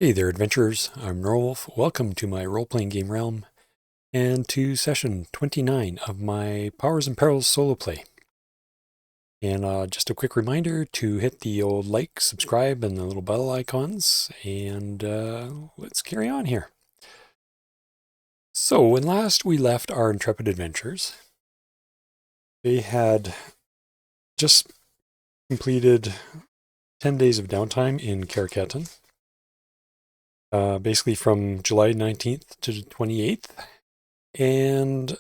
Hey there, adventurers. I'm Norwolf. Welcome to my role-playing game realm and to session 29 of my Powers and Perils solo play. And just a quick reminder to hit the old like, subscribe, and the little bell icons, and let's carry on here. So when last we left our intrepid adventurers, they had just completed 10 days of downtime in Caer Keton. Basically from July 19th to the 28th. And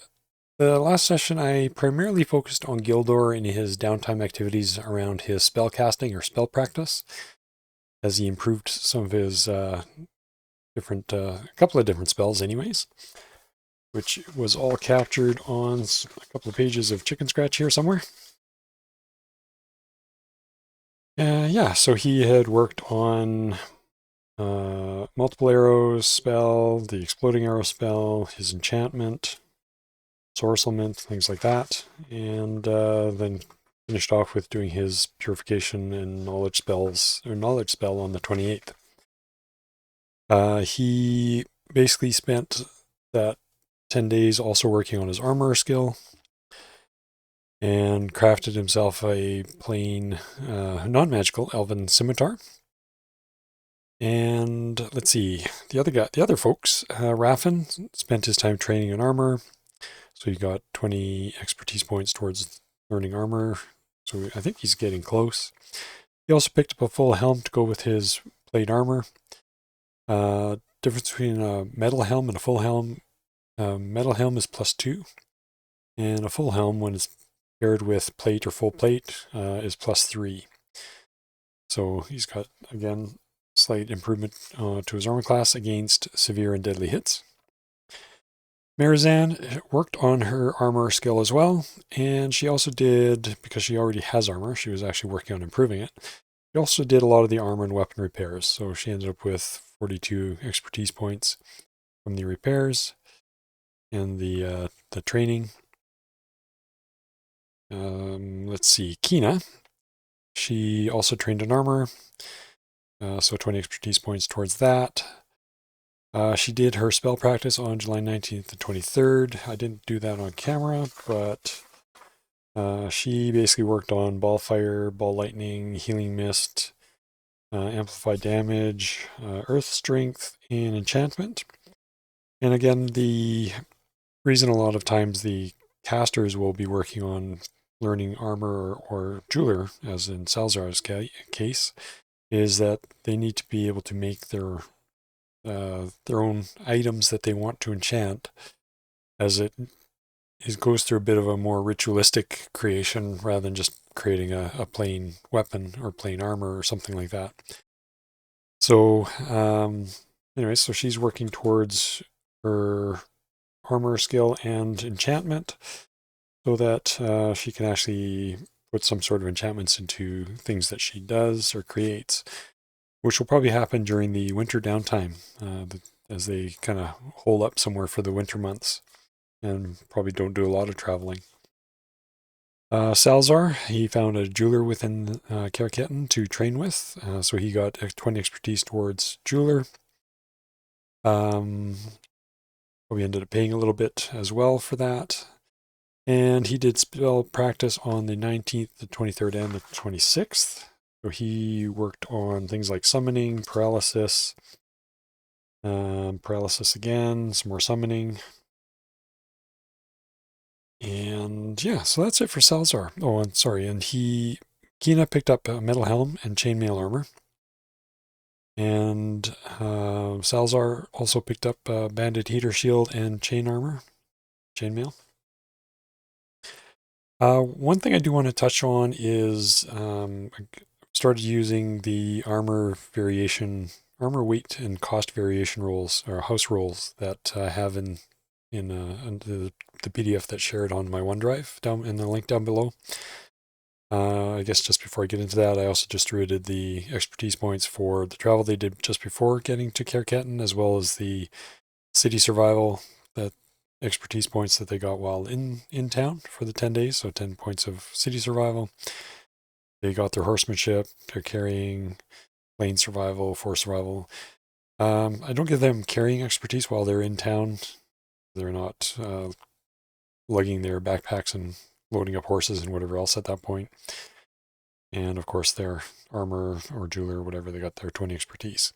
the last session, I primarily focused on Gildor and his downtime activities around his spell casting or spell practice, as he improved some of his a couple of different spells anyways, which was all captured on a couple of pages of Chicken Scratch here somewhere. Yeah, so he had worked on multiple arrows spell, the exploding arrow spell, his enchantment, sorcelment, things like that, and then finished off with doing his purification and knowledge spells, or knowledge spell on the 28th. He basically spent that 10 days also working on his armor skill and crafted himself a plain non-magical elven scimitar. And let's see, the other folks, Raffin spent his time training in armor. So he got 20 expertise points towards learning armor. So I think he's getting close. He also picked up a full helm to go with his plate armor. Difference between a metal helm and a full helm. Metal helm is +2. And a full helm, when it's paired with plate or full plate, is +3. So he's got, again, slight improvement to his armor class against severe and deadly hits. Marizanne worked on her armor skill as well, and she also did, because she already has armor, she was actually working on improving it. She also did a lot of the armor and weapon repairs, so she ended up with 42 expertise points from the repairs and the training. Let's see, Kina, she also trained in armor, so 20 expertise points towards that. She did her spell practice on July 19th and 23rd. I didn't do that on camera, but she basically worked on ball fire, ball lightning, healing mist, amplified damage, earth strength, and enchantment. And again, the reason a lot of times the casters will be working on learning armor or jeweler, as in Salazar's case, is that they need to be able to make their own items that they want to enchant, as it goes through a bit of a more ritualistic creation rather than just creating a plain weapon or plain armor or something like that. So anyway, so she's working towards her armor skill and enchantment so that she can actually put some sort of enchantments into things that she does or creates, which will probably happen during the winter downtime as they kind of hole up somewhere for the winter months and probably don't do a lot of traveling. Salazar, he found a jeweler within Caer Keton to train with, so he got 20 expertise towards jeweler. We ended up paying a little bit as well for that. And he did spell practice on the 19th, the 23rd, and the 26th. So he worked on things like summoning, paralysis, paralysis again, some more summoning. And yeah, so that's it for Salazar. Oh, and sorry, and Kina picked up a metal helm and chainmail armor. And Salazar also picked up a banded heater shield and chain armor, chainmail. One thing I do want to touch on is I started using the armor weight and cost variation rolls, or house rolls, that I have in the PDF that's shared on my OneDrive down in the link down below. I guess just before I get into that, I also distributed the expertise points for the travel they did just before getting to Caer Keton, as well as the city survival, that expertise points that they got while in town for the 10 days, so 10 points of city survival. They got their horsemanship, their carrying, lane survival, force survival, I don't give them carrying expertise while they're in town. They're not lugging their backpacks and loading up horses and whatever else at that point. And of course, their armor or jeweler or whatever, they got their 20 expertise.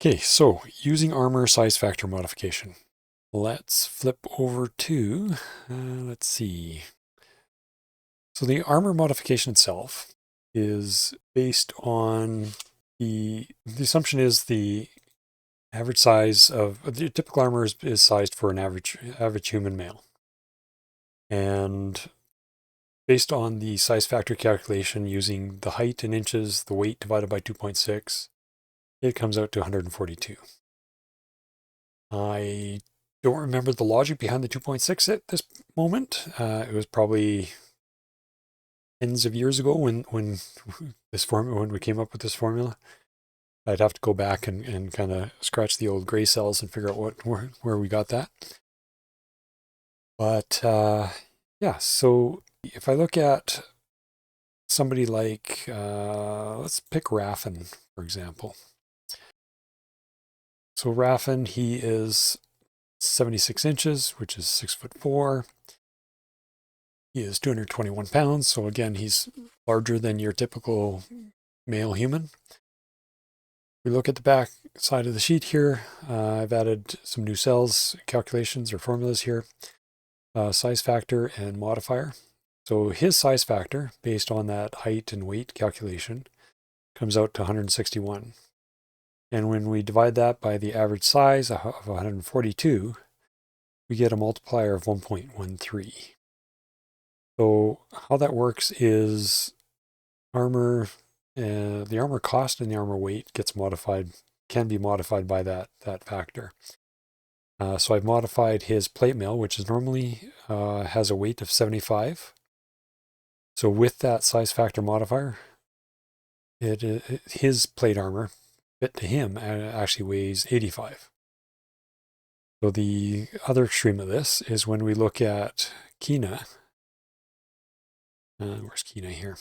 Okay, so using armor size factor modification. Let's flip over to, let's see. So the armor modification itself is based on the assumption is the average size of the typical armor is sized for an average human male. And based on the size factor calculation using the height in inches, the weight divided by 2.6, it comes out to 142. I don't remember the logic behind the 2.6 at this moment. It was probably tens of years ago when we came up with this formula. I'd have to go back and kind of scratch the old gray cells and figure out where we got that. But yeah, so if I look at somebody like, let's pick Raffin, for example. So Raffin, he is 76 inches, which is 6'4". He is 221 pounds. So again, he's larger than your typical male human. We look at the back side of the sheet here. I've added some new cells, calculations or formulas here. Size factor and modifier. So his size factor, based on that height and weight calculation, comes out to 161. And when we divide that by the average size of 142, we get a multiplier of 1.13. So how that works is armor, the armor cost and the armor weight can be modified by that factor. So I've modified his plate mail, which is normally has a weight of 75. So with that size factor modifier, his plate armor fit to him actually weighs 85. So the other extreme of this is when we look at Kina. Where's Kina here?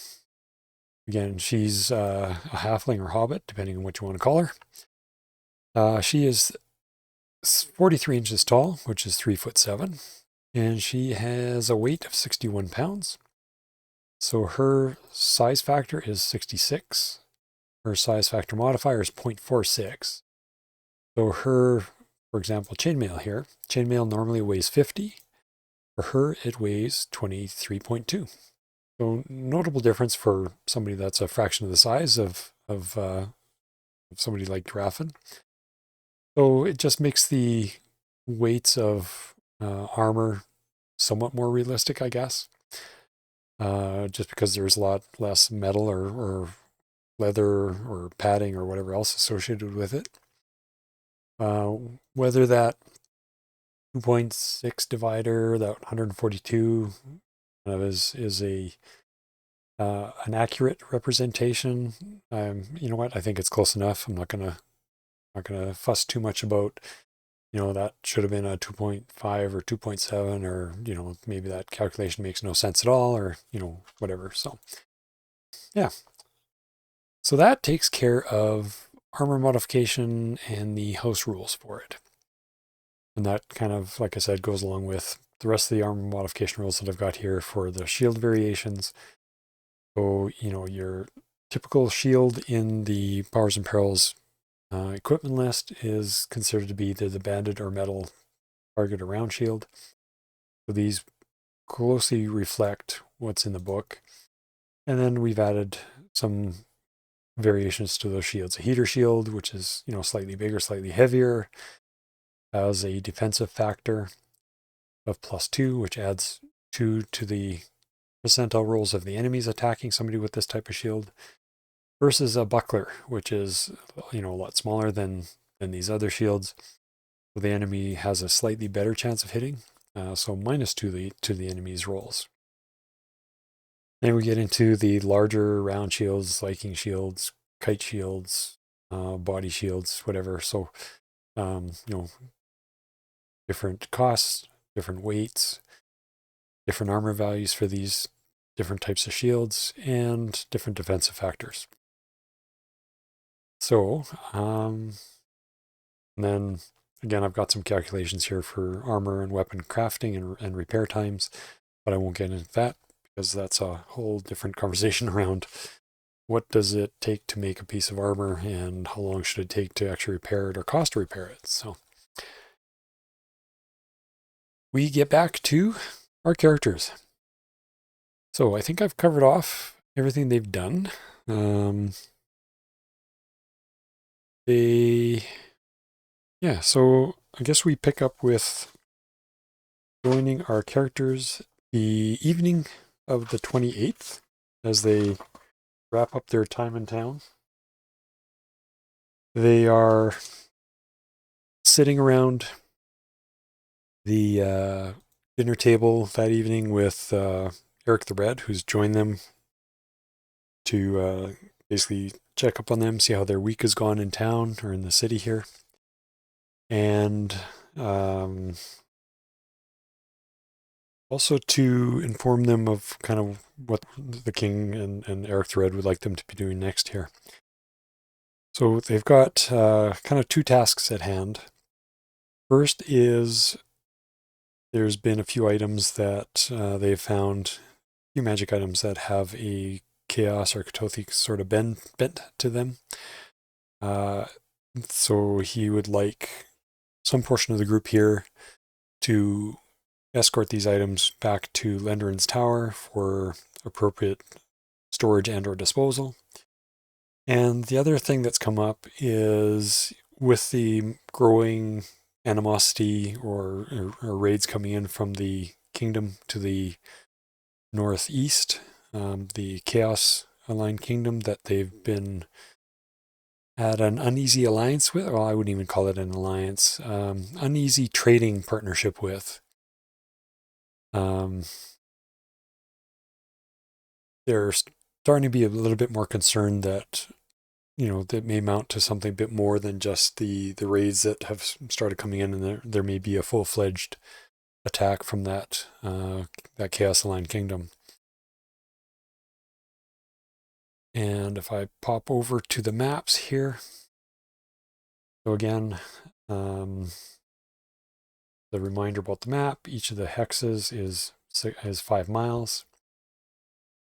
Again, she's a halfling or hobbit, depending on what you want to call her. She is 43 inches tall, which is 3'7", and she has a weight of 61 pounds. So her size factor is 66. Her size factor modifier is 0.46. So her, for example, chainmail here, chainmail normally weighs 50. For her, it weighs 23.2. So notable difference for somebody that's a fraction of the size of somebody like Raffin. So it just makes the weights of armor somewhat more realistic, I guess. Just because there's a lot less metal or leather or padding or whatever else associated with it. Whether that 2.6 divider, that 142 kind of is an accurate representation. You know what? I think it's close enough. I'm not gonna fuss too much about, that should have been a 2.5 or 2.7, or maybe that calculation makes no sense at all, or whatever. So yeah. So that takes care of armor modification and the house rules for it. And that kind of, like I said, goes along with the rest of the armor modification rules that I've got here for the shield variations. So, your typical shield in the Powers and Perils equipment list is considered to be either the banded or metal target or round shield. So these closely reflect what's in the book. And then we've added some variations to those shields. A heater shield, which is, slightly bigger, slightly heavier, has a defensive factor of +2, which adds 2 to the percentile rolls of the enemies attacking somebody with this type of shield, versus a buckler, which is, a lot smaller than these other shields. So the enemy has a slightly better chance of hitting, so -2 to the enemy's rolls. Then we get into the larger round shields, Viking shields, kite shields, body shields, whatever. So, different costs, different weights, different armor values for these different types of shields, and different defensive factors. So, And then, again, I've got some calculations here for armor and weapon crafting and repair times, but I won't get into that because that's a whole different conversation around what does it take to make a piece of armor and how long should it take to actually repair it or cost to repair it. So we get back to our characters. So I think I've covered off everything they've done. So I guess we pick up with joining our characters the evening of the 28th as they wrap up their time in town. They are sitting around the dinner table that evening with Eric the Red, who's joined them to basically check up on them, see how their week has gone in town or in the city here. And also to inform them of kind of what the king and Eric the Red would like them to be doing next here. So they've got kind of two tasks at hand. First is there's been a few items that they've found, a few magic items that have a chaos or Katothic sort of bent to them. So he would like some portion of the group here to escort these items back to Lenderon's Tower for appropriate storage and or disposal. And the other thing that's come up is with the growing animosity or raids coming in from the kingdom to the northeast, the Chaos Aligned Kingdom that they've been at an uneasy alliance with, well, I wouldn't even call it an alliance, uneasy trading partnership with. They're starting to be a little bit more concerned that, that may mount to something a bit more than just the raids that have started coming in, and there may be a full-fledged attack from that Chaos Aligned Kingdom. And if I pop over to the maps here, so again, the reminder about the map, each of the hexes is 5 miles.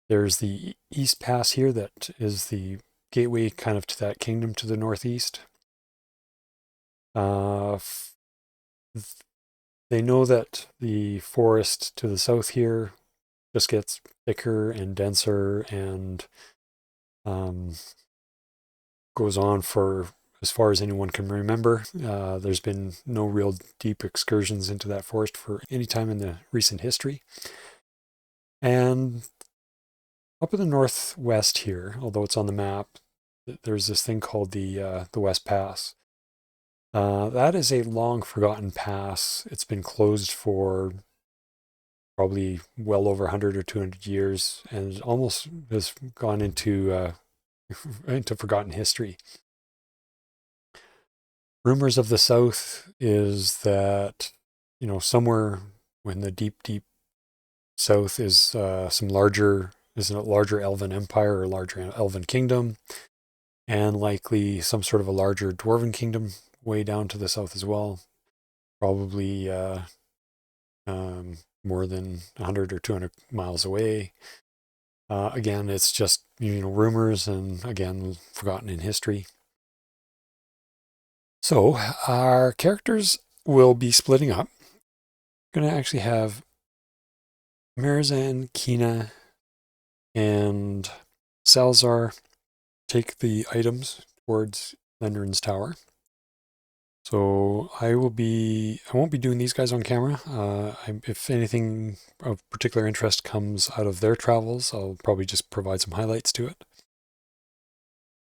There's the East Pass here that is the gateway kind of to that kingdom to the northeast. They know that the forest to the south here just gets thicker and denser and goes on for as far as anyone can remember. There's been no real deep excursions into that forest for any time in the recent history. And up in the northwest here, although it's on the map, there's this thing called the West Pass. That is a long forgotten pass. It's been closed for probably well over 100 or 200 years and almost has gone into into forgotten history. Rumors of the south is that, somewhere in the deep, deep south is a larger elven empire or larger elven kingdom, and likely some sort of a larger dwarven kingdom way down to the south as well. Probably more than 100 or 200 miles away. Again, it's just, rumors and, again, forgotten in history. So our characters will be splitting up. We're going to actually have Marizan, Kina, and Salazar take the items towards Lenderon's Tower. So I won't be doing these guys on camera. If anything of particular interest comes out of their travels, I'll probably just provide some highlights to it.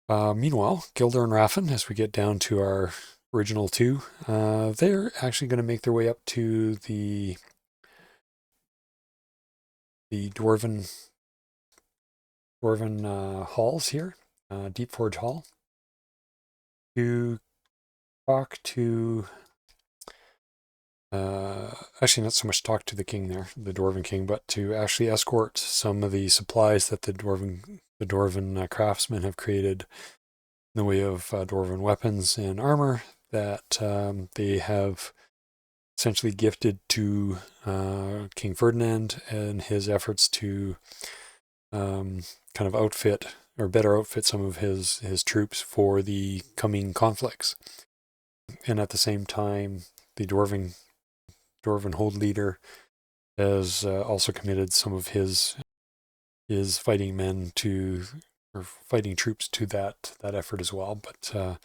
Meanwhile, Gildor and Raffin, as we get down to our original two, they're actually going to make their way up to the Dwarven halls here, Deep Forge Hall, to talk to, actually not so much talk to the king there, the Dwarven king, but to actually escort some of the supplies that the Dwarven craftsmen have created in the way of Dwarven weapons and armor that they have essentially gifted to King Ferdinand and his efforts to kind of outfit or better outfit some of his troops for the coming conflicts. And at the same time, the Dwarven Hold leader has also committed some of his fighting men to, or fighting troops to that effort as well. But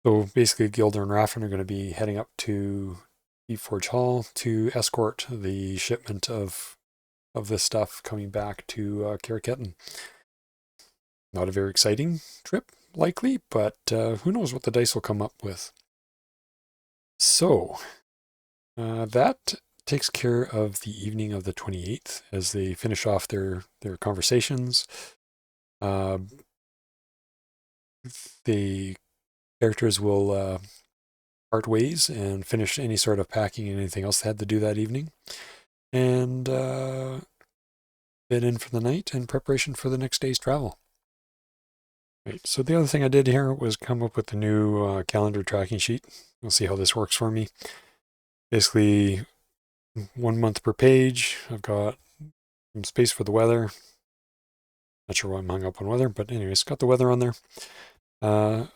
so basically, Gildor and Raffin are going to be heading up to Deep Forge Hall to escort the shipment of this stuff coming back to Caer Keton. Not a very exciting trip, likely, but who knows what the dice will come up with. So that takes care of the evening of the 28th as they finish off their conversations. The characters will part ways and finish any sort of packing and anything else they had to do that evening, and bed in for the night in preparation for the next day's travel. Right, so the other thing I did here was come up with a new calendar tracking sheet. We'll see how this works for me. Basically, 1 month per page. I've got some space for the weather. Not sure why I'm hung up on weather, but anyways, got the weather on there.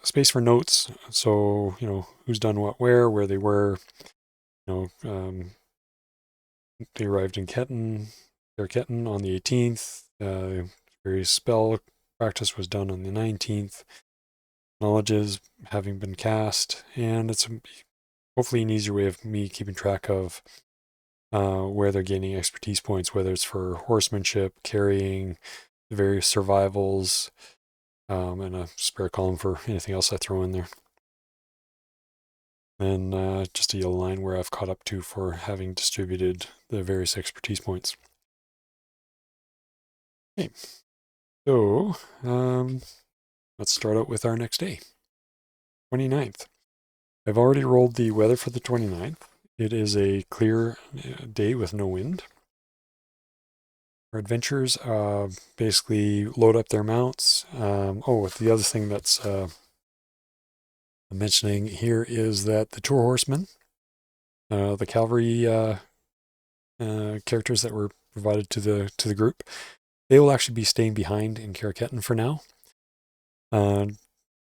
Space for notes. So, who's done what where they were. They arrived in Caer Keton on the 18th. Various spell practice was done on the 19th. Knowledges having been cast, and it's hopefully an easier way of me keeping track of where they're gaining expertise points, whether it's for horsemanship, carrying, the various survivals, and a spare column for anything else I throw in there. And just a yellow line where I've caught up to for having distributed the various expertise points. Okay, so let's start out with our next day, 29th. I've already rolled the weather for the 29th. It is a clear day with no wind. Our adventurers basically load up their mounts. The other thing that's mentioning here is that the tour horsemen, the cavalry characters that were provided to the group, they will actually be staying behind in Caer Keton for now.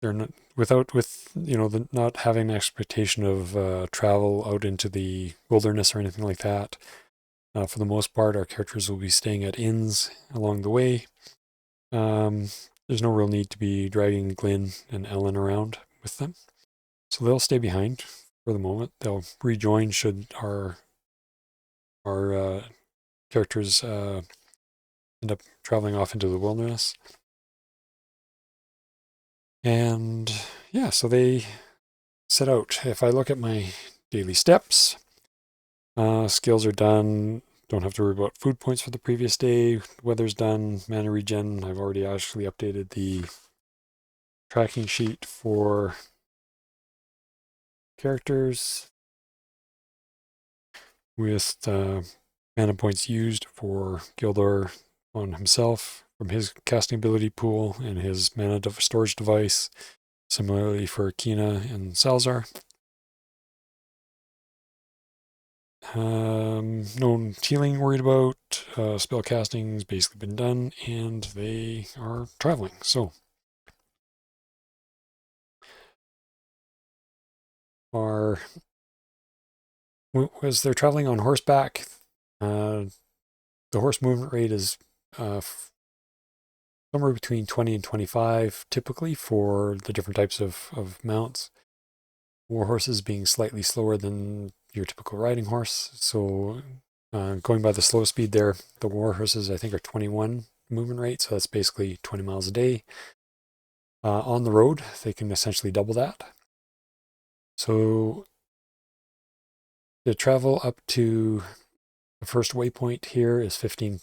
They're not not having an expectation of travel out into the wilderness or anything like that. For the most part, our characters will be staying at inns along the way. There's no real need to be dragging Glyn and Ellen around with them. So they'll stay behind for the moment. They'll rejoin should our characters end up traveling off into the wilderness. And yeah, so they set out. If I look at my daily steps, skills are done. Don't have to worry about food points for the previous day. Weather's done. Mana regen. I've already actually updated the tracking sheet for characters with mana points used for Gildor on himself from his casting ability pool and his mana storage device. Similarly for Kina and Salazar. No healing worried about. Spell casting's basically been done, and they are traveling. So, as they're traveling on horseback, the horse movement rate is somewhere between 20 and 25, typically for the different types of mounts. War horses being slightly slower than your typical riding horse. So going by the slow speed there, the war horses I think are 21 movement rate, so that's basically 20 miles a day. On the road, they can essentially double that. So the travel up to the first waypoint here is 15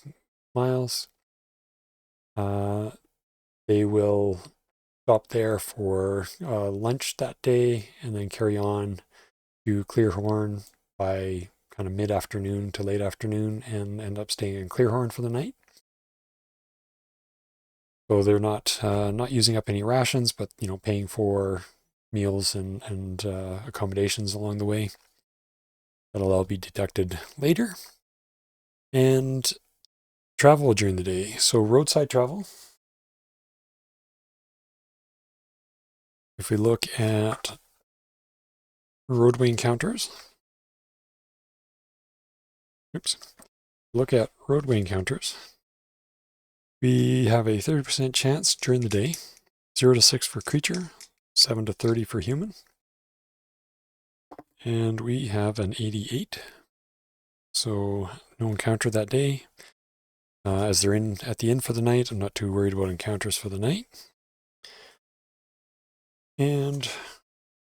miles. They will stop there for lunch that day and then carry on to Clearhorn by kind of mid-afternoon to late afternoon and end up staying in Clearhorn for the night. So they're not using up any rations, but paying for meals and accommodations along the way. That'll all be deducted later. And travel during the day. So roadside travel. If we look at roadway encounters, we have a 30% chance during the day, 0 to 6 for creature, 7 to 30 for human, and we have an 88. So no encounter that day. As they're at the inn for the night, I'm not too worried about encounters for the night. And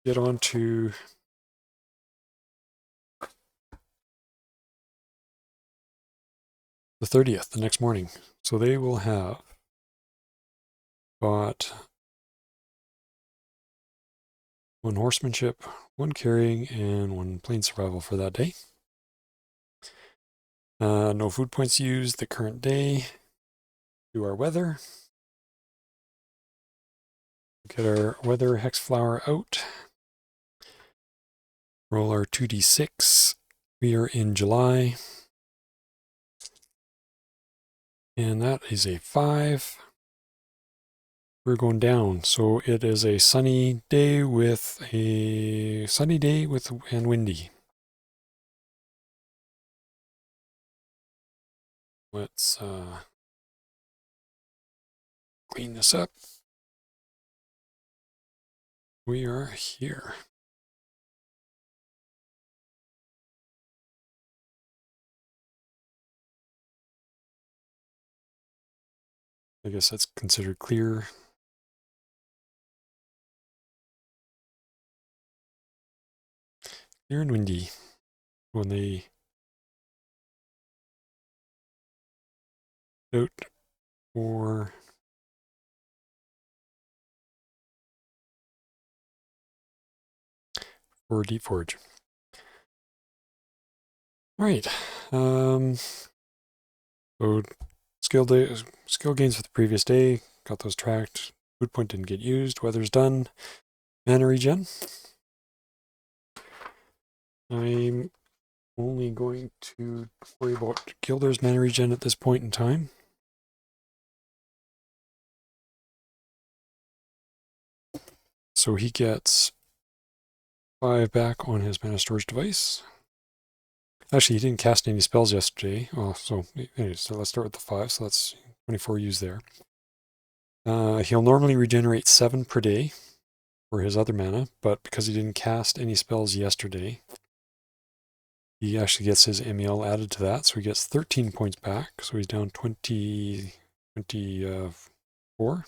get on to the 30th, the next morning. So they will have got 1 horsemanship, 1 carrying, and 1 plain survival for that day. No food points used the current day. Do our weather. Get our weather hex flower out. Roll our 2d6. We are in July. And that is a 5. We're going down. So it is a sunny day and windy. Let's clean this up. We are here. I guess that's considered clear. Clear and windy. When they out for Deep Forge. All right. So skill gains for the previous day. Got those tracked. Food point didn't get used. Weather's done. Mana regen. I'm only going to worry about Gildor's mana regen at this point in time. So he gets 5 back on his mana storage device. Actually, he didn't cast any spells yesterday. Oh, so anyways, so let's start with the 5. So that's 24 used there. He'll normally regenerate 7 per day for his other mana, but because he didn't cast any spells yesterday, he actually gets his MEL added to that, so he gets 13 points back. So he's down 24.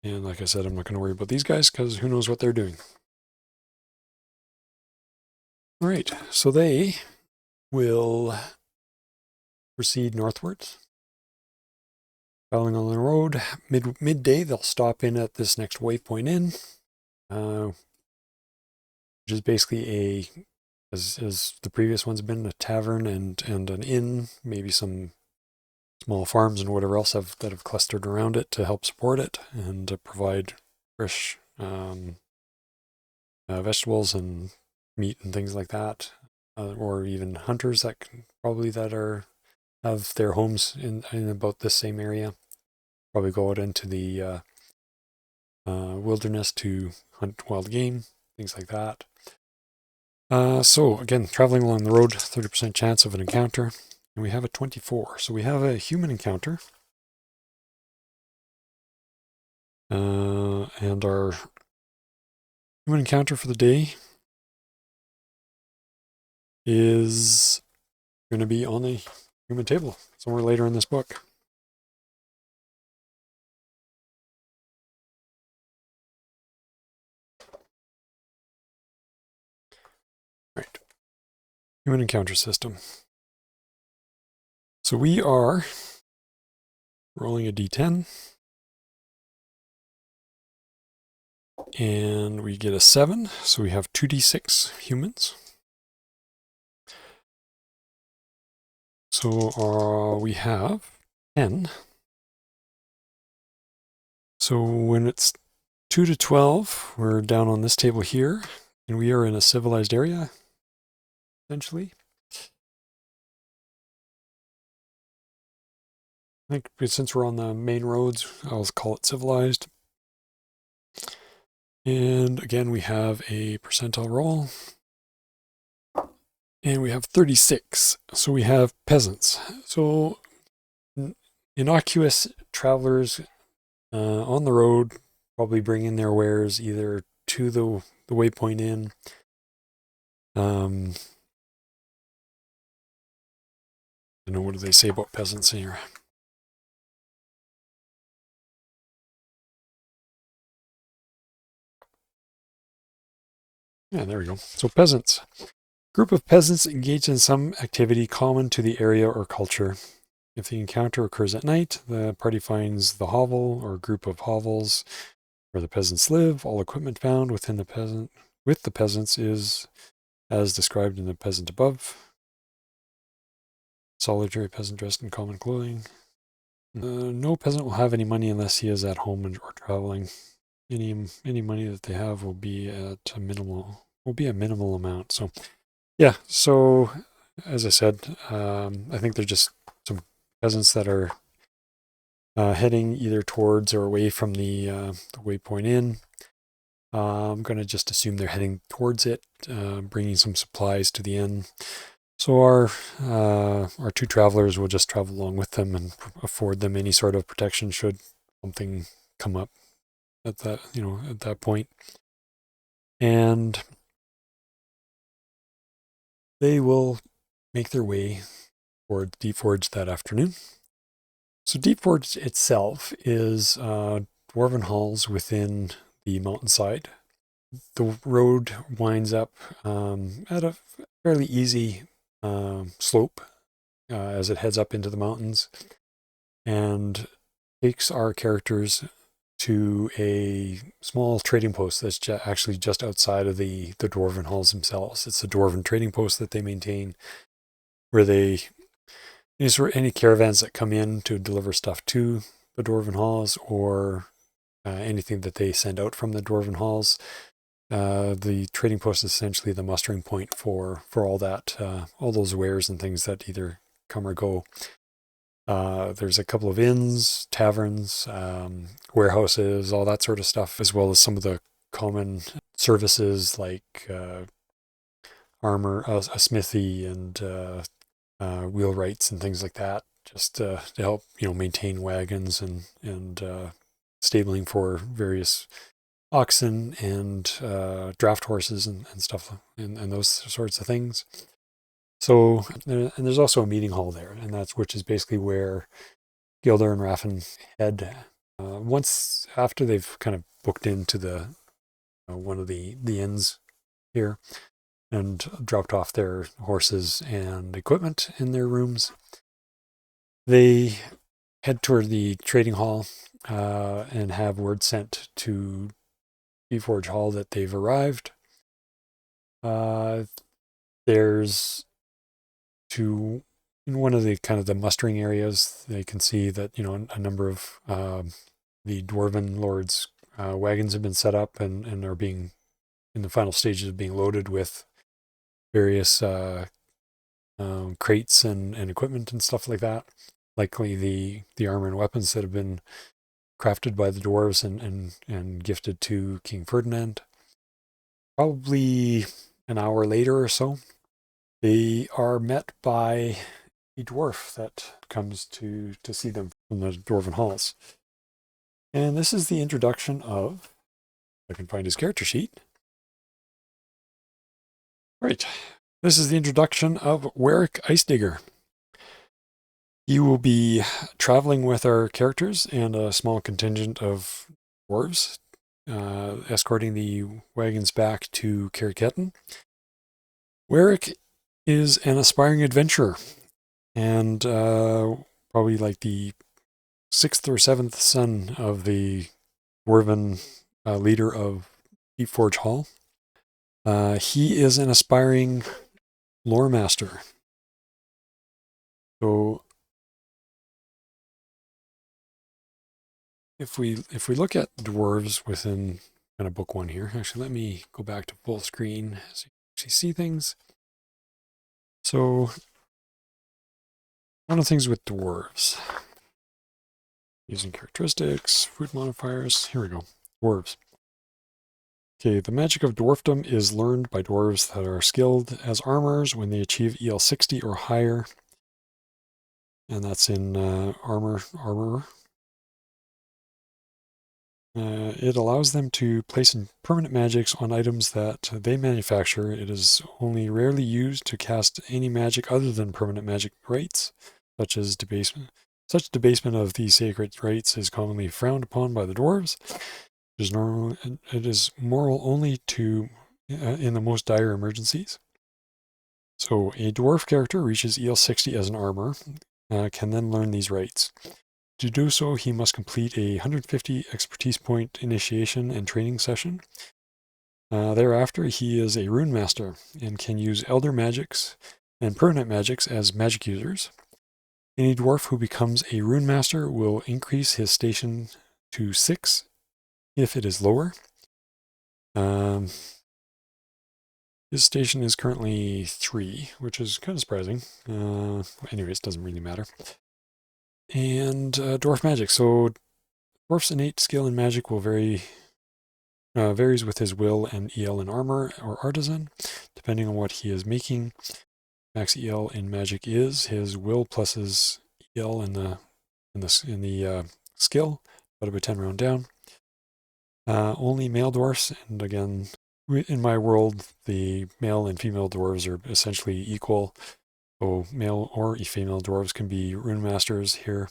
And like I said, I'm not going to worry about these guys because who knows what they're doing. All right, so they will proceed northwards. Traveling on the road, midday, they'll stop in at this next waypoint inn, which is basically as the previous ones have been, a tavern and an inn, maybe some small farms and whatever else that have clustered around it to help support it and to provide fresh vegetables and meat and things like that, or even hunters that have their homes in about this same area. Probably go out into the wilderness to hunt wild game, things like that. So again, traveling along the road, 30% chance of an encounter, and we have a 24. So we have a human encounter. And our human encounter for the day is going to be on the human table somewhere later in this book. Right. Human encounter system. So we are rolling a d10. And we get a 7, so we have 2d6 humans. So we have 10. So when it's 2 to 12, we're down on this table here, and we are in a civilized area, essentially. I think since we're on the main roads, I'll call it civilized. And again, we have a percentile roll. And we have 36. So we have peasants. So innocuous travelers on the road, probably bringing their wares either to the waypoint inn. I don't know, what do they say about peasants here? Yeah, there we go. So peasants. Group of peasants engaged in some activity common to the area or culture. If the encounter occurs at night, the party finds the hovel or group of hovels where the peasants live. All equipment found with the peasants is as described in the peasant above. Solitary peasant dressed in common clothing. No peasant will have any money unless he is at home or traveling. Any money that they have will be at a minimal amount. So yeah, so as I said, I think they're just some peasants that are heading either towards or away from the waypoint inn. I'm going to just assume they're heading towards it, bringing some supplies to the inn. So our two travelers will just travel along with them and afford them any sort of protection should something come up at that point. And they will make their way toward Deep Forge that afternoon. So Deep Forge itself is dwarven halls within the mountainside. The road winds up at a fairly easy slope as it heads up into the mountains and takes our characters to a small trading post that's actually just outside of the dwarven halls themselves. It's a dwarven trading post that they maintain where any caravans that come in to deliver stuff to the dwarven halls or anything that they send out from the dwarven halls. The trading post is essentially the mustering point for all that, all those wares and things that either come or go. There's a couple of inns, taverns, warehouses, all that sort of stuff, as well as some of the common services like armor, a smithy, and wheelwrights and things like that, just to help maintain wagons and stabling for various oxen and draft horses and stuff and those sorts of things. So, and there's also a meeting hall there, and which is basically where Gildor and Raffin head once after they've kind of booked into the one of the inns here and dropped off their horses and equipment in their rooms. They head toward the trading hall and have word sent to Forge Hall that they've arrived. There's in one of the kind of the mustering areas, they can see that a number of the Dwarven lords' wagons have been set up and are being in the final stages of being loaded with various crates and equipment and stuff like that. Likely the armor and weapons that have been crafted by the dwarves and gifted to King Ferdinand. Probably an hour later or so, they are met by a dwarf that comes to see them from the Dwarven halls. And this is the introduction of, if I can find his character sheet. Right. This is the introduction of Warwick Icedigger. He will be traveling with our characters and a small contingent of dwarves, escorting the wagons back to Caer Keton. Warwick is an aspiring adventurer and probably like the 6th or 7th son of the Dwarven leader of Deep Forge Hall. He is an aspiring lore master. So if we look at dwarves within kind of book one here, actually let me go back to full screen so you can actually see things. So one of the things with dwarves, using characteristics, food modifiers, here we go, dwarves. Okay, the magic of dwarfdom is learned by dwarves that are skilled as armorers when they achieve EL 60 or higher. And that's in armor. It allows them to place permanent magics on items that they manufacture. It is only rarely used to cast any magic other than permanent magic rites, such as debasement. Such debasement of these sacred rites is commonly frowned upon by the dwarves. It is moral only to in the most dire emergencies. So a dwarf character reaches EL 60 as an armor, can then learn these rites. To do so, he must complete a 150 expertise point initiation and training session. Thereafter, he is a rune master and can use elder magics and permanent magics as magic users. Any dwarf who becomes a rune master will increase his station to 6 if it is lower. His station is currently 3, which is kind of surprising. Anyways, it doesn't really matter. And dwarf magic. So dwarf's innate skill in magic will varies with his will and EL in armor or artisan, depending on what he is making. Max EL in magic is his will plus his EL in the skill, but about 10 round down. Only male dwarfs, and again, in my world, the male and female dwarves are essentially equal. So male or female dwarves can be rune masters here.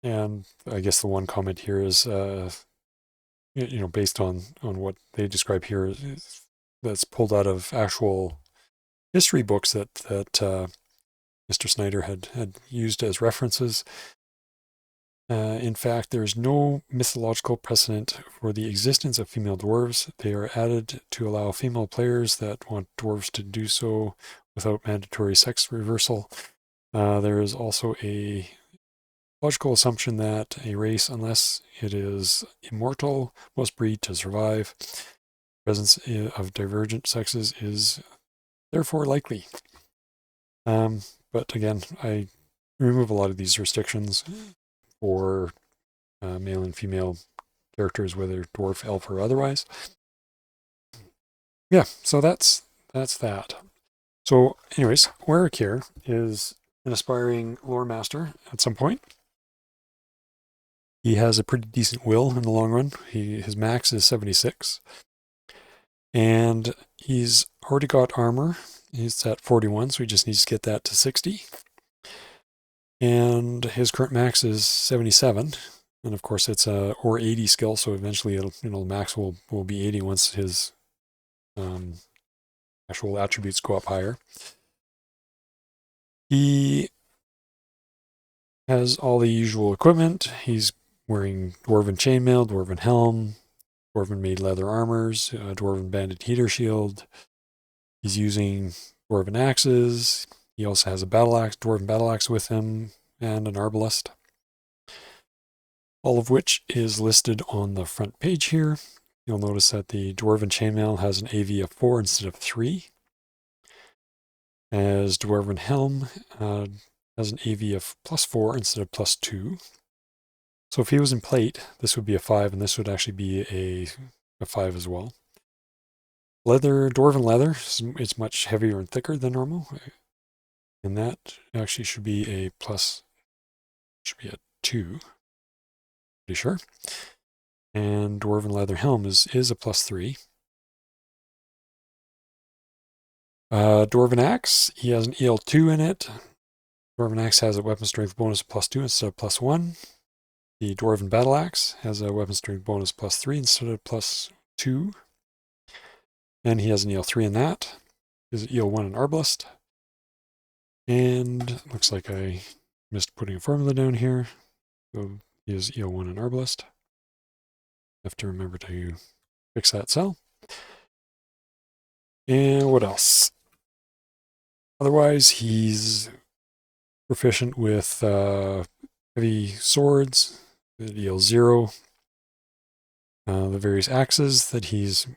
And I guess the one comment here is, based on what they describe here, that's pulled out of actual history books that Mr. Snyder had used as references. In fact, there is no mythological precedent for the existence of female dwarves. They are added to allow female players that want dwarves to do so without mandatory sex reversal. There is also a logical assumption that a race, unless it is immortal, must breed to survive. Presence of divergent sexes is therefore likely. But again, I remove a lot of these restrictions for male and female characters, whether dwarf, elf, or otherwise. Yeah, so that's that. So anyways, Caer is an aspiring lore master at some point. He has a pretty decent will in the long run. His max is 76. And he's already got armor. He's at 41, so he just needs to get that to 60. And his current max is 77. And of course, it's a or 80 skill, so eventually it'll max will be 80 once his actual attributes go up higher. He has all the usual equipment. He's wearing Dwarven chainmail, Dwarven helm, Dwarven made leather armors, Dwarven banded heater shield. He's using Dwarven axes. He also has a battle axe, Dwarven battle axe with him, and an arbalest. All of which is listed on the front page here. You'll notice that the Dwarven chainmail has an AV of 4 instead of 3. As Dwarven helm has an AV of +4 instead of +2. So if he was in plate, this would be a 5, and this would actually be a 5 as well. Leather, Dwarven leather, it's much heavier and thicker than normal. And that actually should be a 2. Pretty sure. And Dwarven leather helm is a +3. Dwarven axe, he has an EL2 in it. Dwarven axe has a weapon strength bonus of +2 instead of +1. The Dwarven battle axe has a weapon strength bonus +3 instead of +2. And he has an EL3 in that. Is EL1 in arbalest. And looks like I missed putting a formula down here. So he is EL1 in arbalest. Have to remember to fix that cell. And what else? Otherwise, he's proficient with heavy swords that deal 0. The various axes that he's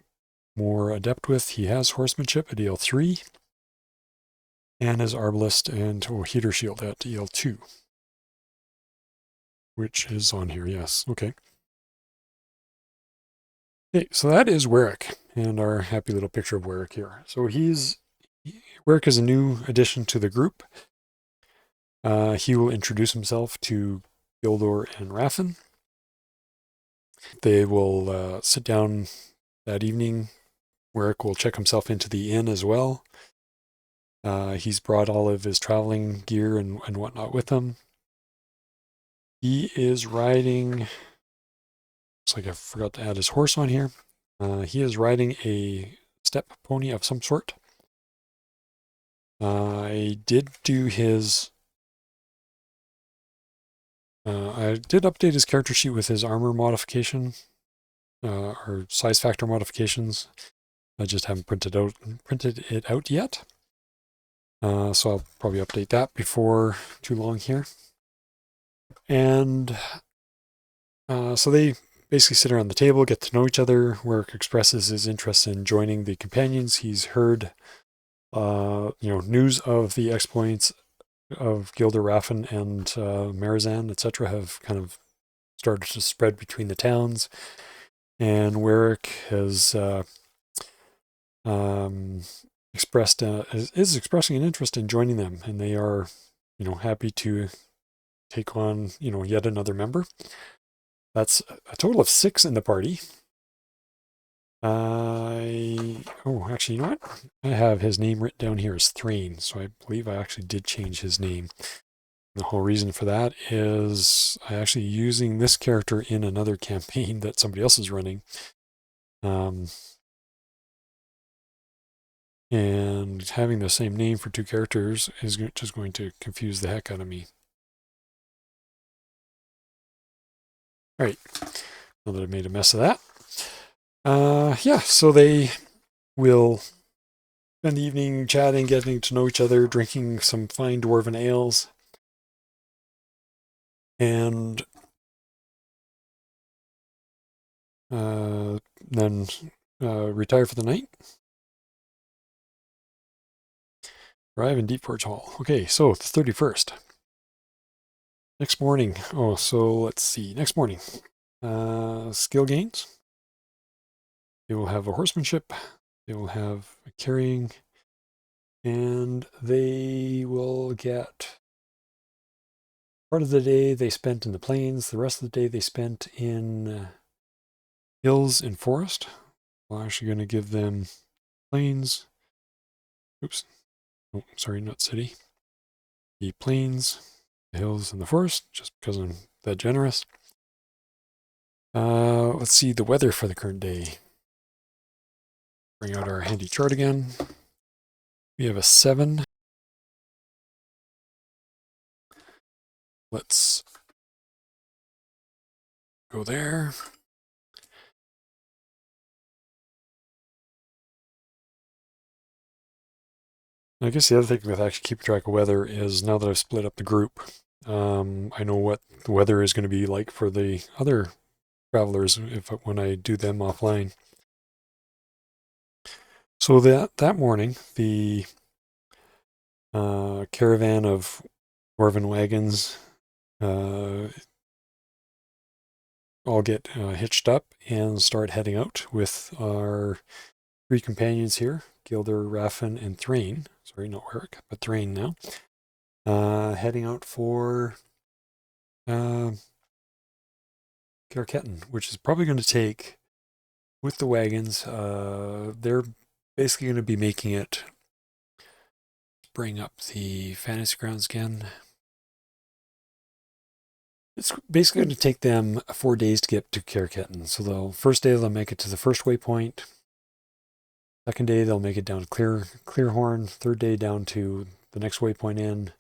more adept with, he has horsemanship at deal 3. And his arbalist and heater shield at deal 2. Which is on here, yes. Okay. Okay, so that is Warwick, and our happy little picture of Warwick here. So Warwick is a new addition to the group. He will introduce himself to Gildor and Raffin. They will sit down that evening. Warwick will check himself into the inn as well. He's brought all of his traveling gear and whatnot with him. He is riding... Looks like I forgot to add his horse on here. He is riding a step pony of some sort. I did do his... I did update his character sheet with his armor modification, or size factor modifications. I just haven't printed it out yet. So I'll probably update that before too long here. And so they basically sit around the table, get to know each other. Warwick expresses his interest in joining the companions. He's heard, news of the exploits of Gildor, Raffin, and Marizan, etc. have kind of started to spread between the towns. And Warwick has is expressing an interest in joining them, and they are, happy to take on, yet another member. That's a total of 6 in the party. Actually, you know what? I have his name written down here as Thrain, so I believe I actually did change his name. The whole reason for that is I actually using this character in another campaign that somebody else is running. And having the same name for 2 characters is just going to confuse the heck out of me. All right, now that I've made a mess of that. So they will spend the evening chatting, getting to know each other, drinking some fine dwarven ales, and then retire for the night. Arrive in Deep Forge Hall. Okay, so the 31st. Next morning. Let's see. Next morning. Skill gains. They will have a horsemanship. They will have a carrying. And they will get part of the day they spent in the plains. The rest of the day they spent in hills and forest. I'm actually going to give them plains. Oops. Oh, sorry, not city. The plains, the hills, and the forest, just because I'm that generous. Let's see the weather for the current day. Bring out our handy chart again. We have a 7. Let's go there. I guess the other thing with actually keeping track of weather is now that I've split up the group, I know what the weather is going to be like for the other travelers when I do them offline. So that morning, the caravan of Dwarven wagons all get hitched up and start heading out with our 3 companions here, Gildor, Raffin, and Thrain. Sorry, not Warwick, but Thrain now. Heading out for Caer Keton, which is probably going to take, with the wagons, they're basically going to be making it, bring up the fantasy grounds again. It's basically going to take them 4 days to get to Caer Keton. So the first day they'll make it to the first waypoint. Second day they'll make it down to Clearhorn. Third day down to the next waypoint in.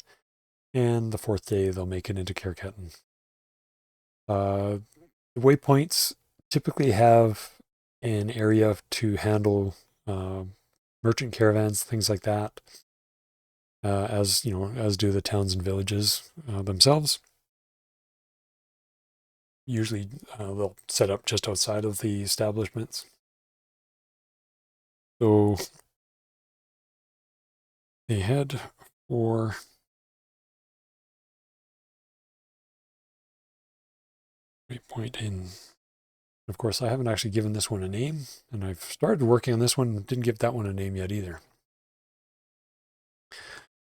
And the 4th day they'll make it into Caer Keton. The waypoints typically have an area to handle merchant caravans, things like that. as as do the towns and villages themselves. Usually they'll set up just outside of the establishments. So they head for Waypoint Inn. Of course, I haven't actually given this one a name, and I've started working on this one, didn't give that one a name yet either.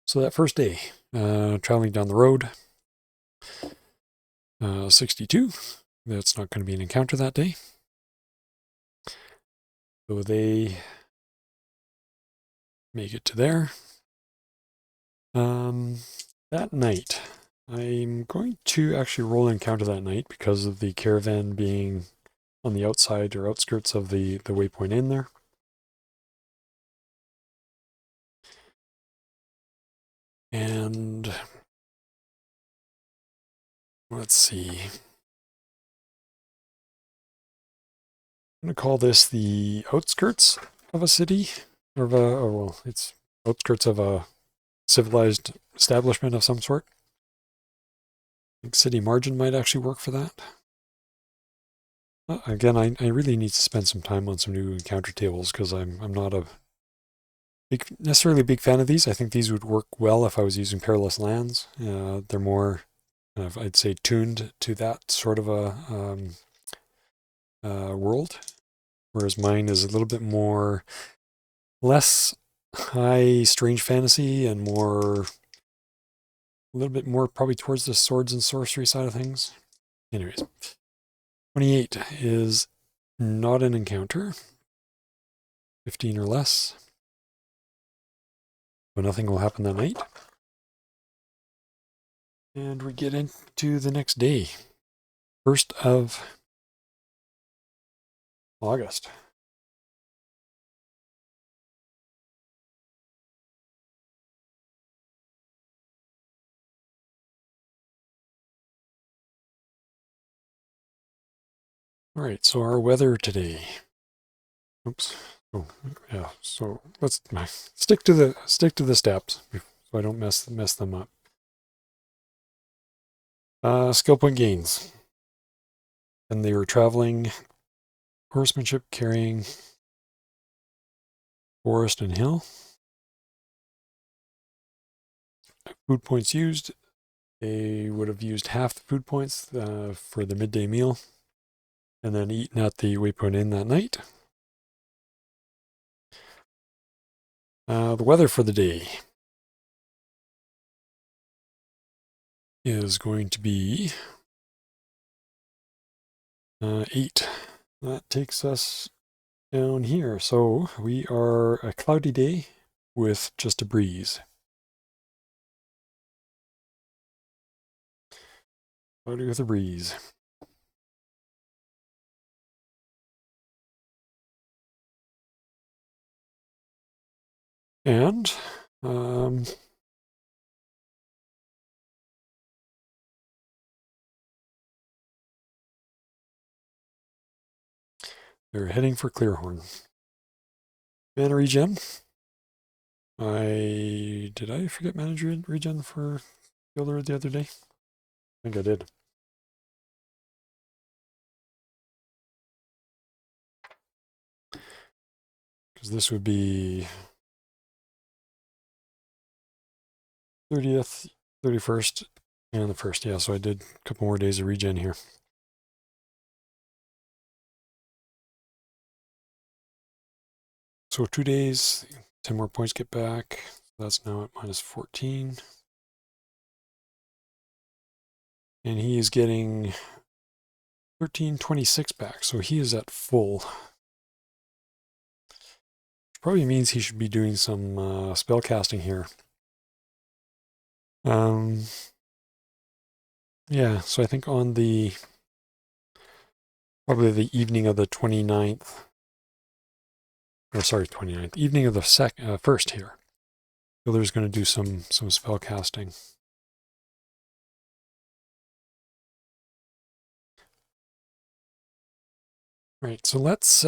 So that first day, traveling down the road, 62, that's not going to be an encounter that day. So they make it to there. That night, I'm going to actually roll an encounter that night because of the caravan being on the outside or outskirts of the Waypoint Inn there. And let's see. I'm going to call this the outskirts of a city, or of a, well, it's outskirts of a civilized establishment of some sort. I think city margin might actually work for that. Again, I really need to spend some time on some new encounter tables because I'm not necessarily a big fan of these. I think these would work well if I was using Perilous Lands. They're more, I'd say, tuned to that sort of a world, whereas mine is a little bit more, less high strange fantasy and more, a little bit more probably towards the swords and sorcery side of things. Anyways, 28 is not an encounter. 15 or less. So nothing will happen that night. And we get into the next day, 1st of August. All right, so our weather today. Oops. Oh, yeah. So let's stick to the steps so I don't mess them up. Skill point gains. And they were traveling horsemanship, carrying forest and hill. Food points used. They would have used half the food points for the midday meal, and then eaten at the Waypoint Inn that night. The weather for the day is going to be 8. That takes us down here. So we are a cloudy day with just a breeze. Cloudy with a breeze. And they're heading for Clearhorn. Mana regen. Did I forget mana regen for Gildor the other day? I think I did. Because this would be 30th, 31st, and the 1st. Yeah, so I did a couple more days of regen here. So 2 days, 10 more points get back. That's now at minus 14. And he is getting 1326 back, so he is at full. Which probably means he should be doing some spell casting here. Yeah, so I think on probably the evening of the 29th, or sorry, 29th, evening of the 1st here, Gildor's going to do some spell casting. Right, so let's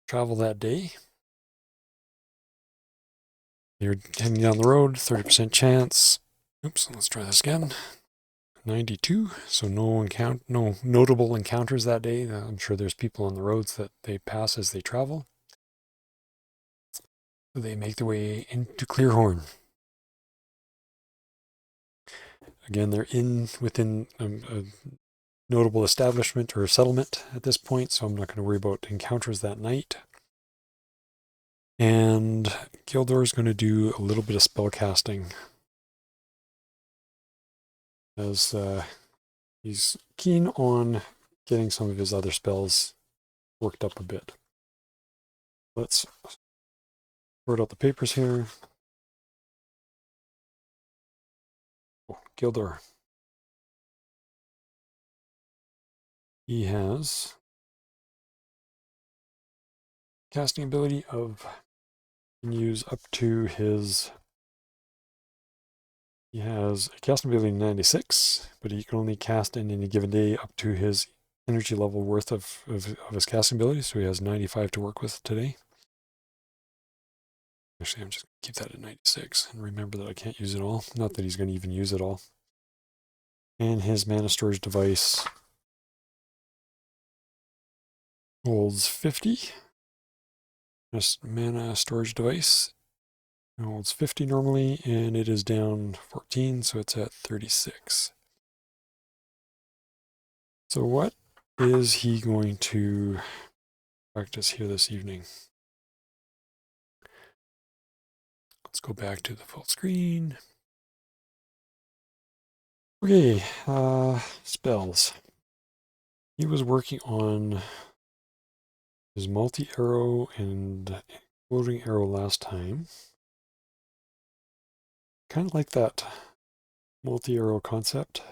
travel that day. You're heading down the road, 30% chance. Oops, let's try this again. 92, so no notable encounters that day. I'm sure there's people on the roads that they pass as they travel. They make their way into Clearhorn. Again, they're within a notable establishment or settlement at this point, so I'm not going to worry about encounters that night. And Gildor is going to do a little bit of spell casting, as he's keen on getting some of his other spells worked up a bit. Let's sort out the papers here. Oh, Gildor. He has casting ability of, can use up to his, he has a casting ability 96, but he can only cast in any given day up to his energy level worth of his casting ability, so he has 95 to work with today. Actually, I'm just going to keep that at 96 and remember that I can't use it all. Not that he's going to even use it all. And his mana storage device holds 50. This mana storage device holds 50 normally, and it is down 14, so it's at 36. So what is he going to practice here this evening? Let's go back to the full screen. Okay, spells. He was working on his multi-arrow and floating arrow last time. Kind of like that multi-arrow concept.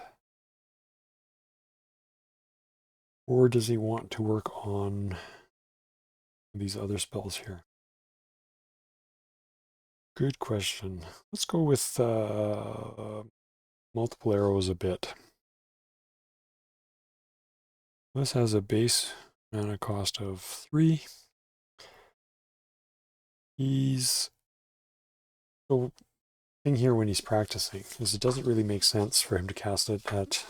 Or does he want to work on these other spells here? Good question. Let's go with multiple arrows a bit. This has a base mana cost of 3. He's... So, thing here when he's practicing is it doesn't really make sense for him to cast it at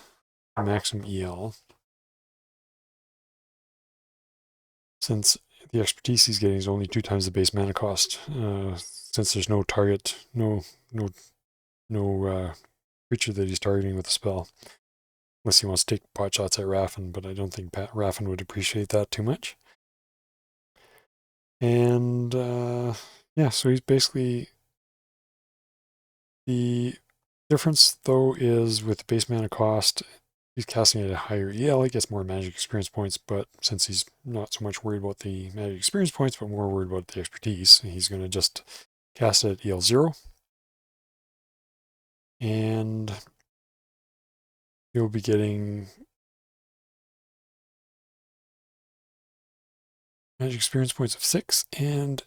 maximum EL, since the expertise he's getting is only 2 times the base mana cost. Since there's no target, no creature that he's targeting with the spell. Unless he wants to take pot shots at Raffin, but I don't think Raffin would appreciate that too much. And yeah, so he's basically... The difference, though, is with the base mana cost, he's casting at a higher EL, he gets more magic experience points, but since he's not so much worried about the magic experience points, but more worried about the expertise, he's going to just cast it at EL 0. And he'll be getting magic experience points of 6 and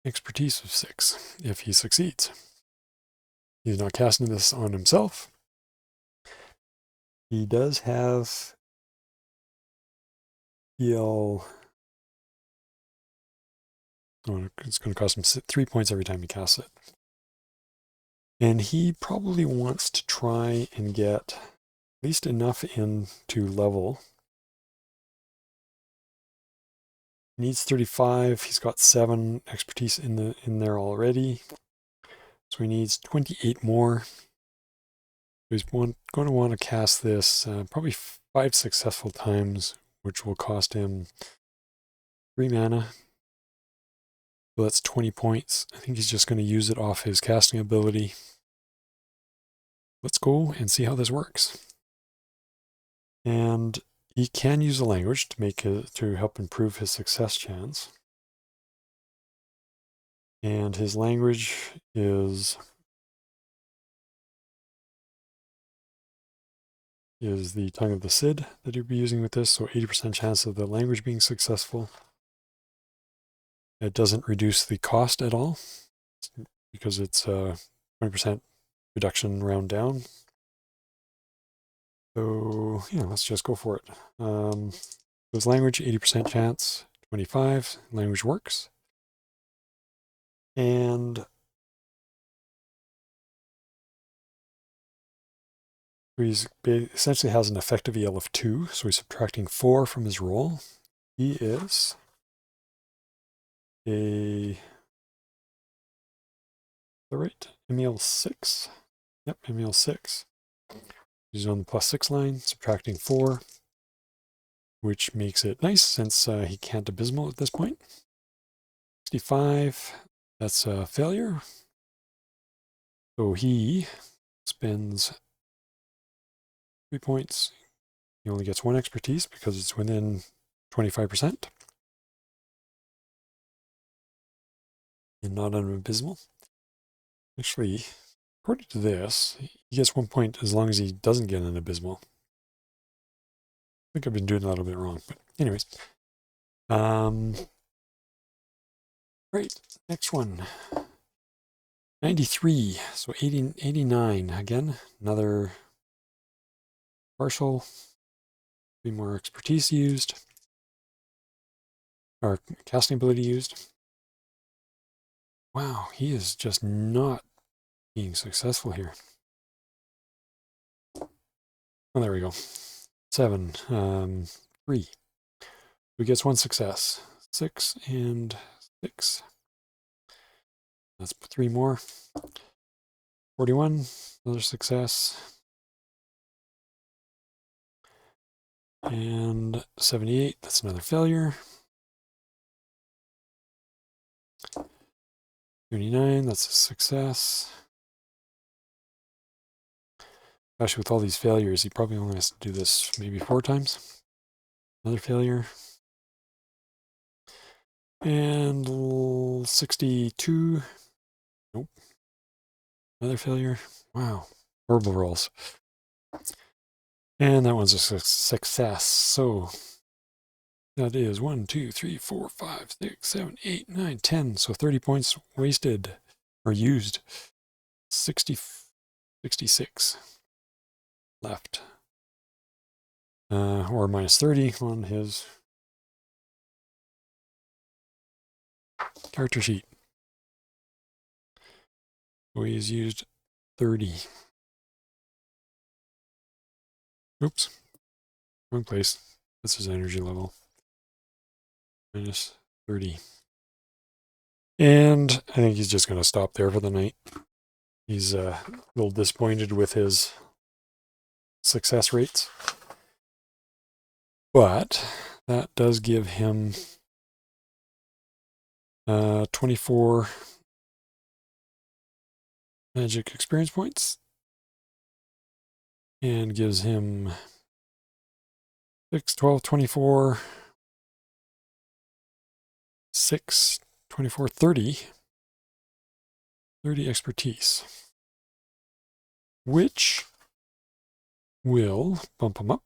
expertise of 6 if he succeeds. He's not casting this on himself. He does have EL... Oh, it's going to cost him 3 points every time he casts it. And he probably wants to try and get at least enough in to level. He needs 35. He's got 7 expertise in there already. So he needs 28 more. He's going to want to cast this probably 5 successful times, which will cost him 3 mana. So that's 20 points. I think he's just going to use it off his casting ability. Let's go and see how this works. And he can use a language to help improve his success chance. And his language is the Tongue of the Cid that he'll be using with this, so 80% chance of the language being successful. It doesn't reduce the cost at all, because it's a 20% reduction round down. So yeah, let's just go for it. His language, 80% chance, 25, language works. And essentially has an effective EL of 2, so he's subtracting 4 from his roll. He is a... right, MEL 6. Yep, MEL 6. He's on the +6 line, subtracting 4, which makes it nice since he can't abysmal at this point. 65, that's a failure. So he spends 3 points. He only gets 1 expertise because it's within 25% and not an abysmal. Actually, according to this, he gets 1 point as long as he doesn't get an abysmal. I think I've been doing that a little bit wrong, but anyways. Right, next one. 93, so 89 again, another partial, 3 more expertise used, or casting ability used. Wow, he is just not being successful here. Oh, there we go. 7, 3. He gets 1 success. 6 and 6. Let's put 3 more. 41, another success. And 78, that's another failure. 39, that's a success. Actually, with all these failures, he probably only has to do this maybe 4 times. Another failure. And 62. Nope. Another failure. Wow. Horrible rolls. And that one's a success. So that is 1, 2, 3, 4, 5, 6, 7, 8, 9, 10. So 30 points wasted or used. 66 left. Or minus 30 on his character sheet. So he's used 30. Oops. Wrong place. That's his energy level. Minus 30. And I think he's just going to stop there for the night. He's a little disappointed with his success rates. But that does give him 24 magic experience points. And gives him 6, 12, 24, 6, 24, 30. 30 expertise. Which will bump him up.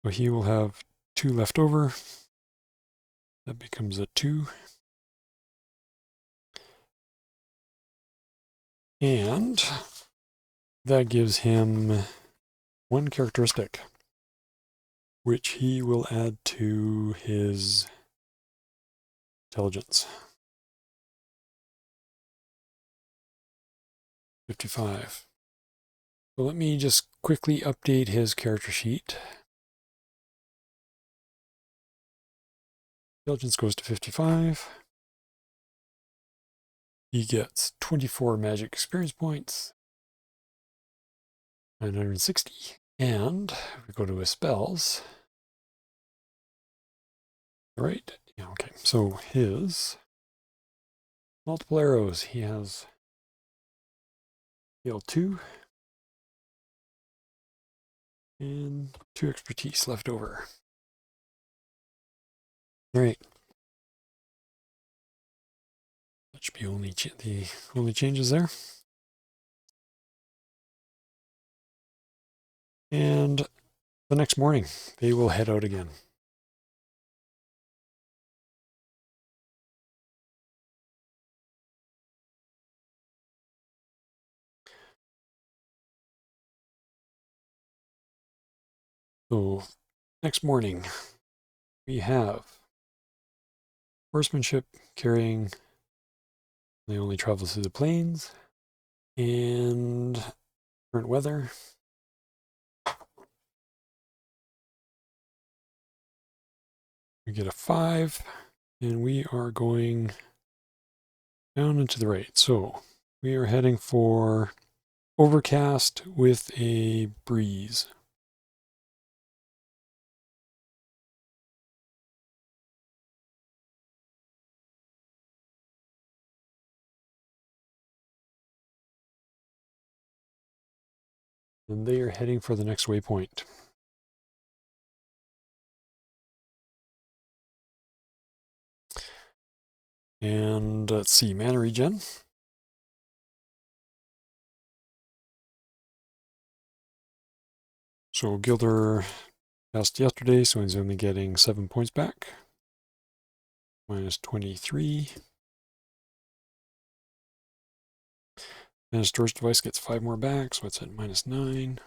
So he will have 2 left over. That becomes a 2. And that gives him 1 characteristic, which he will add to his intelligence. 55. So let me just quickly update his character sheet. Intelligence goes to 55. He gets 24 magic experience points. 960. And if we go to his spells. All right. Yeah, okay. So his multiple arrows, he has heal 2. And 2 expertise left over. All right. That should be the only changes there. And the next morning, they will head out again. So, next morning, we have horsemanship carrying, they only travel through the plains, and Current weather. We get a 5, and we are going down and to the right. So we are heading for overcast with a breeze. And they are heading for the next waypoint. And let's see, mana regen. So Gildor passed yesterday, so he's only getting 7 points back. Minus 23. And his storage device gets 5 more back, so it's at minus 9.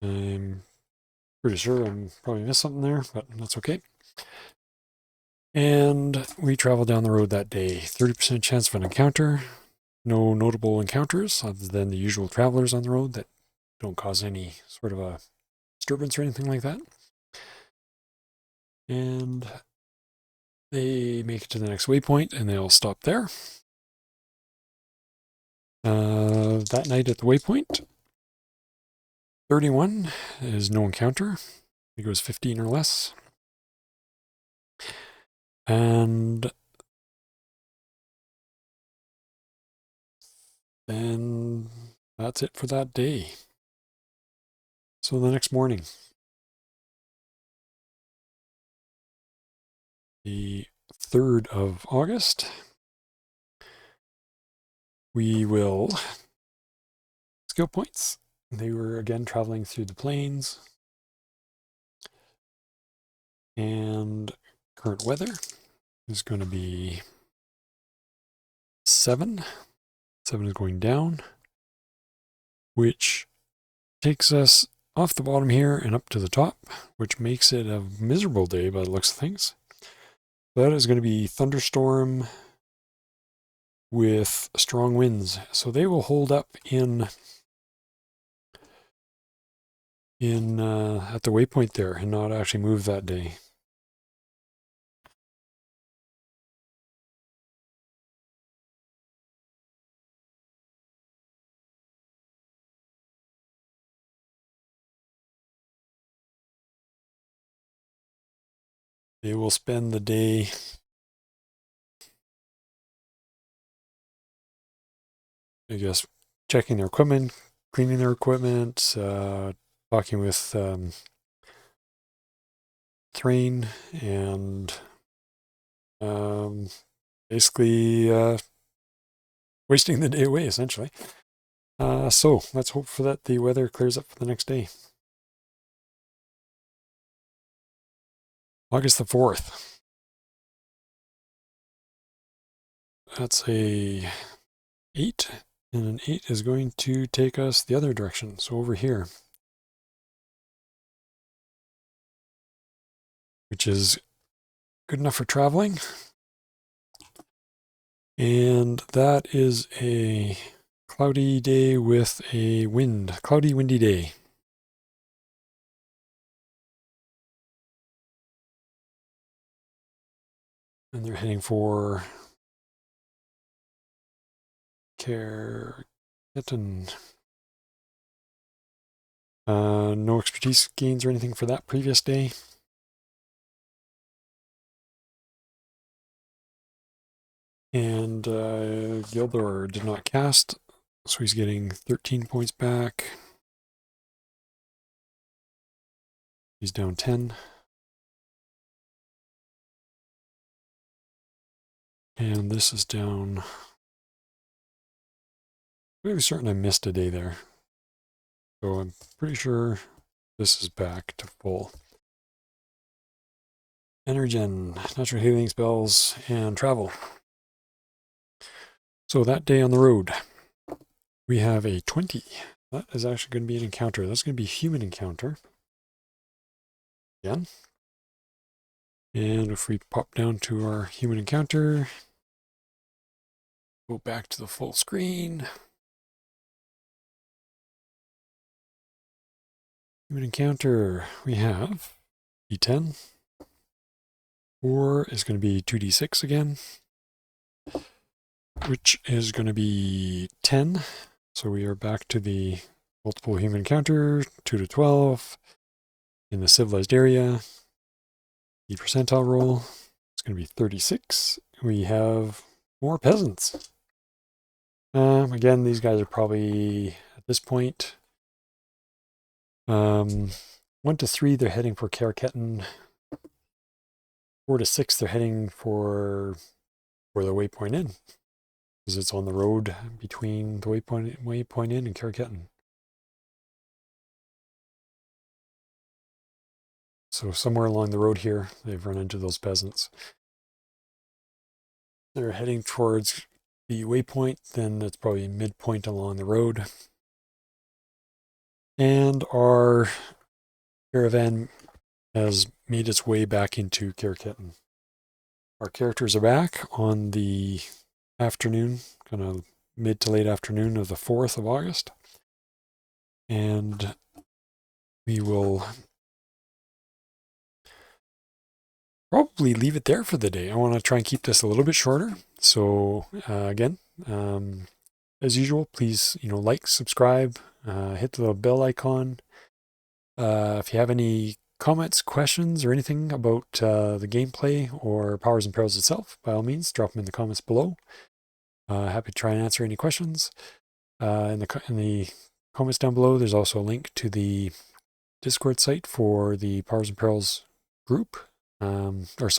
I'm pretty sure I'm probably missed something there, but that's okay. And we travel down the road that day. 30% chance of an encounter. No notable encounters other than the usual travelers on the road that don't cause any sort of a disturbance or anything like that. And they make it to the next waypoint and they'll stop there. That night at the waypoint, 31 is no encounter. It goes 15 or less. And then that's it for that day. So the next morning, the 3rd of August, we will skill points. They were again traveling through the plains. And current weather is going to be 7. 7 is going down, which takes us off the bottom here and up to the top, which makes it a miserable day by the looks of things. That is going to be thunderstorm with strong winds. So they will hold up in at the waypoint there and not actually move that day. They will spend the day I guess checking their equipment, cleaning their equipment, talking with Thrain, and basically wasting the day away, essentially. So let's hope for that the weather clears up for the next day. August the 4th. That's a 8, and an 8 is going to take us the other direction, so over here. Which is good enough for traveling. And that is a cloudy day with a wind. Cloudy, windy day. And they're heading for Caer Keton. No expertise gains or anything for that previous day. And Gildor did not cast, so he's getting 13 points back. He's down 10. And this is down. I'm certain I missed a day there. So I'm pretty sure this is back to full. Energen, natural healing spells, and travel. So that day on the road, we have a 20. That is actually going to be an encounter. That's going to be a human encounter. Again. And if we pop down to our human encounter, Go back to the full screen. Human encounter, we have D10. 4 is going to be 2d6 again, which is going to be 10. So we are back to the multiple human encounter, 2 to 12. In the civilized area, the percentile roll, it's going to be 36. We have more peasants. Again, these guys are probably, at this point, 1 to 3, they're heading for Caer Keton. 4 to 6, they're heading for the Waypoint Inn, because it's on the road between the Waypoint Inn and Caer Keton. So somewhere along the road here, they've run into those peasants. They're heading towards the waypoint, then that's probably midpoint along the road. And our caravan has made its way back into Caer Keton. Our characters are back on the afternoon, kind of mid to late afternoon of the 4th of August. And we will probably leave it there for the day. I want to try and keep this a little bit shorter. So again, as usual, please like, subscribe, hit the bell icon. If you have any comments, questions, or anything about the gameplay or Powers and Perils itself, by all means, drop them in the comments below. Happy to try and answer any questions. In the comments down below, there's also a link to the Discord site for the Powers and Perils group. There's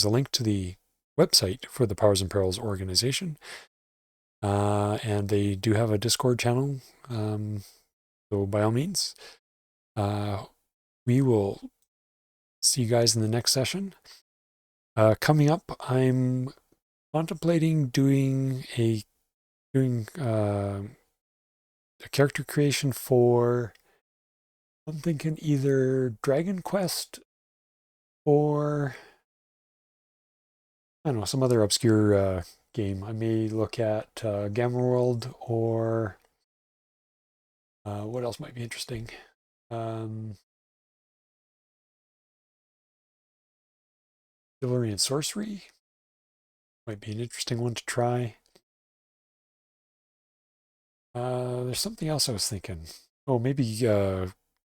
a link to the website for the Powers and Perils organization. And they do have a Discord channel. So by all means, we will see you guys in the next session. Coming up, I'm contemplating doing a character creation for, I'm thinking either Dragon Quest or, I don't know, some other obscure game. I may look at Gamma World, or what else might be interesting? Chivalry and Sorcery might be an interesting one to try. There's something else I was thinking. Oh, maybe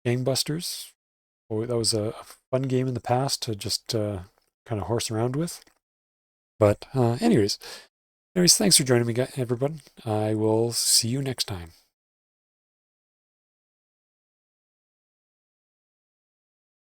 Gangbusters. Oh, that was a fun game in the past to just kind of horse around with. But anyways, thanks for joining me, everyone. I will see you next time.